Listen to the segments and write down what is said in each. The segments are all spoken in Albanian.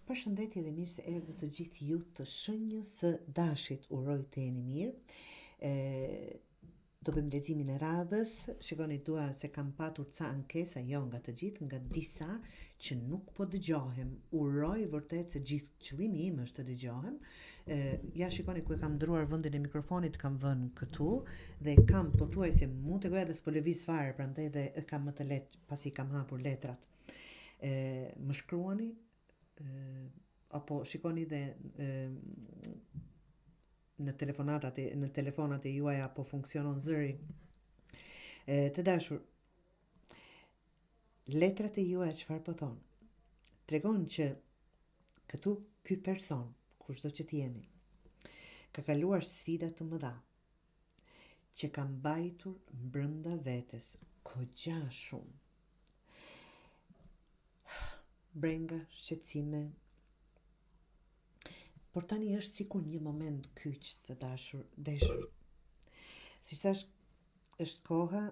Përshëndetje dhe mirë se erdhët të gjithë ju të Shënjës së Dashit. Uroj të jeni mirë. Do bëjmë leximin e radhës. Shikoni, dua se kam patur ca ankesa, jo nga të gjithë, nga disa që nuk po dëgjohem. Uroj vërtet se gjithë qëllimi im është të dëgjohem. Ja shikoni ku e kam ndruar vendin e mikrofonit, kam vënë këtu dhe kam pothuajse mund të goja dhe s'po lëviz fare, prandaj dhe e kam më të lehtë pasi kam hapur letrat. Më shkruani apo shikoni dhe në telefonat e juaja apo funksionon zëri. Të dashur, letrat e juaja çfarë po thonë? Tregon që këtu ky person, kushdo që t'jeni, ka kaluar sfida të mëdha që ka mbajtur brenda vetes kogja shumë. Brenga, shqetësime. Por tani është sikur një moment kyç, të dashur. Si thash, është koha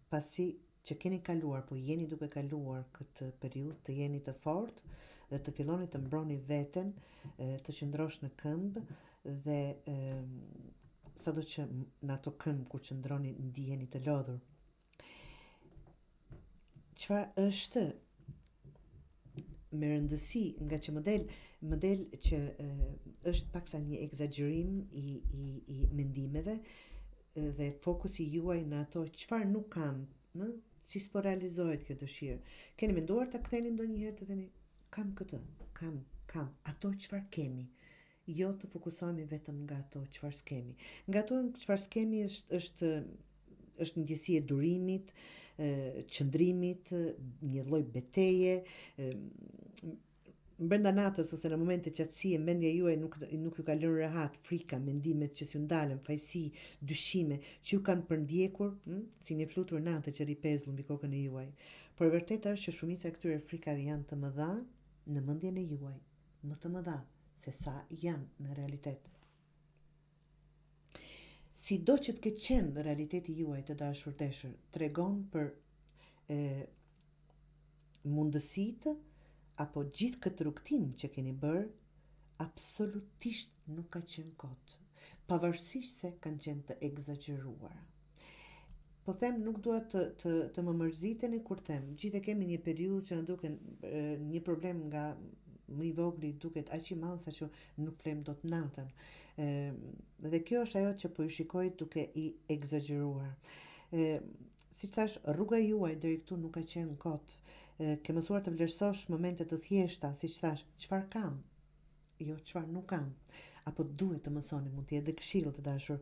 pasi që keni kaluar, po jeni duke kaluar këtë periudhë, të jeni të fortë dhe të filloni të mbroni veten, të qëndrosh në këmbë dhe sado që në ato këmbë kur qëndroni ndiheni të lodhur. Çfarë është me rëndësi, nga që model që është paksa një egzagerim i mendimeve dhe fokusi juaj në ato çfarë nuk kam, si s'po realizohet kjo dëshirë. Keni menduar ta ktheni ndonjëherë të theni kam këtë, kam ato çfarë kemi. Jo të fokusohemi vetëm nga ato çfarë s'kemi. Nga ato çfarë s'kemi është ndjesi e durimit, qëndrimit, një lloj beteje, brenda natës ose në momente qetësie mendja juaj nuk ju ka lënë rehat, frika, mendimet që s'ju ndalen, fajsi, dyshime që ju kanë përndjekur, si një flutur natë që ripezullu mbi kokën e juaj. Por e vërteta është që shumica e këtyre frikave janë të mëdha në mendjen e juaj, më të mëdha se sa janë në realitet. Sido që të ketë qenë realiteti juaj, të dashur deshër, tregon për mundësitë apo gjithë këtë rrugtim që keni bërë, absolutisht nuk ka qenë kot, pavarësisht se kanë qenë të egzageruara. Po them, nuk dua të më mërziteni kur them, gjithë kemi një periudhë që na duken një problem nga më i vogli duket aq i madh sa që nuk flem dot natën. Dhe kjo është ajo që po ju shikoj duke i egzageruar. Si thash, rruga juaj deri këtu nuk ka qenë kot. Ke mësuar të vlerësosh momente të thjeshta, siç thash, çfarë kam, jo çfarë nuk kam. Apo duhet të mësoni, mund të jetë dhe këshill të dashur,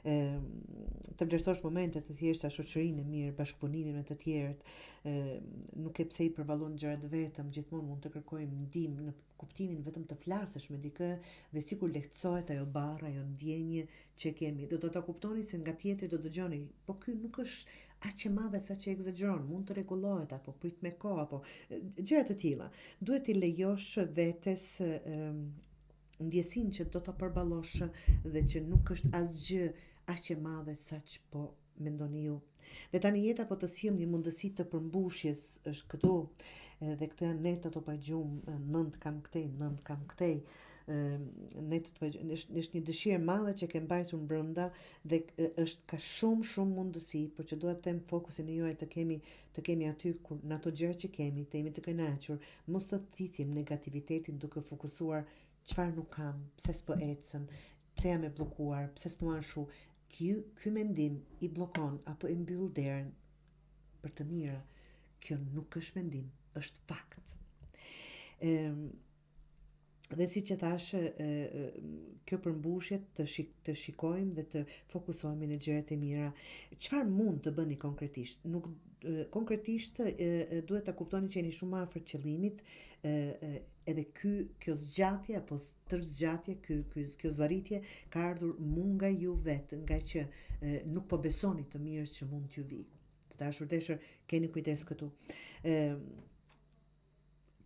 të vlerësosh momente të thjeshta, shoqërinë e mirë, bashkëpunimin me të tjerët, nuk e pse i përballon gjërat vetëm, gjithmonë mund të kërkojmë ndihmë në kuptimin vetëm të flasësh me dikë dhe sikur lehtësohet ajo barra, ajo ndjenjë që kemi. Do ta kuptoni se nga tjetri do dëgjoni, po ky nuk është aq e madhe sa që egzageron, mund të rregullohet apo prit me kohë apo gjëra të tilla. Duhet i lejosh vetes ndjesinë që do ta përballosh dhe që nuk është asgjë aq e madhe sa që po mendoni ju. Dhe tani jeta po të sjell një mundësi të përmbushjes, është këtu, dhe këto janë net ato pa gjumë, nënt kam këtej, është një dëshirë e madhe që ke mbajtur brenda dhe është ka shumë mundësi, por që dua të them fokusin e juaj të kemi aty kur në ato gjëra që kemi, të jemi të kënaqur, mos të thithim negativitetin duke fokusuar çfarë nuk kam, pse s'po ecën, pse jam e bllokuar, pse s'po anshu. Ky mendim i bllokon apo i mbyll derën për të mira. Kjo nuk është mendim, është fakt. Dhe si që thash, kjo përmbushje të shikojmë dhe të fokusohemi në gjërat e mira. Çfarë mund të bëni konkretisht? Konkretisht duhet ta kuptoni që jeni shumë afër qëllimit, edhe kjo zgjatje apo tërzgjatje, kjo zvarritje ka ardhur mund nga ju vetë, nga që nuk po besoni të mirës që mund t'ju vi. Të dashur deshër, keni kujdes këtu.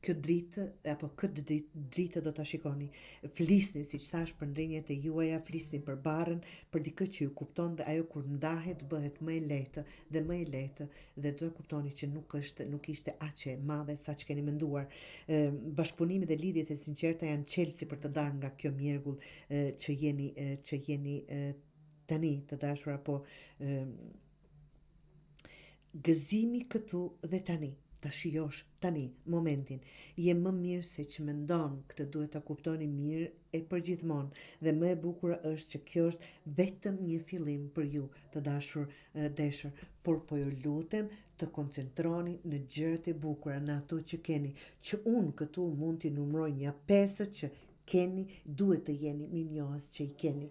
kjo dritë apo këtë dritë do ta shikoni. Flisni, siç thash, për ndjenjat e juaja, flisni për barrën, për dikë që ju kupton dhe ajo kur ndahet bëhet më e lehtë dhe do ta kuptoni që nuk ishte aq e madhe sa që keni menduar. Bashkëpunimi dhe lidhjet e sinqerta janë çelësi për të dalë nga kjo mjergull që jeni tani të dashur apo gëzimi këtu dhe tani, ta shijosh tani momentin. Je më mirë se që mendon, këtë duhet ta kuptoni mirë e përgjithmonë. Dhe më e bukur është që kjo është vetëm një fillim për ju, të dashur deshër, por po ju lutem të koncentroni në gjërat e bukura, në ato që keni, që unë këtu mund t'i numëroj një 5 që keni, duhet të jeni mirënjohës që i keni.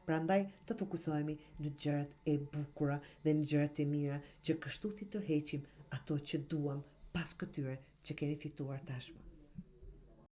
Prandaj të fokusohemi në gjërat e bukura dhe në gjërat e mira, që kështu t'i tërheqim ato që duam pas këtyre që keni fituar tashmë.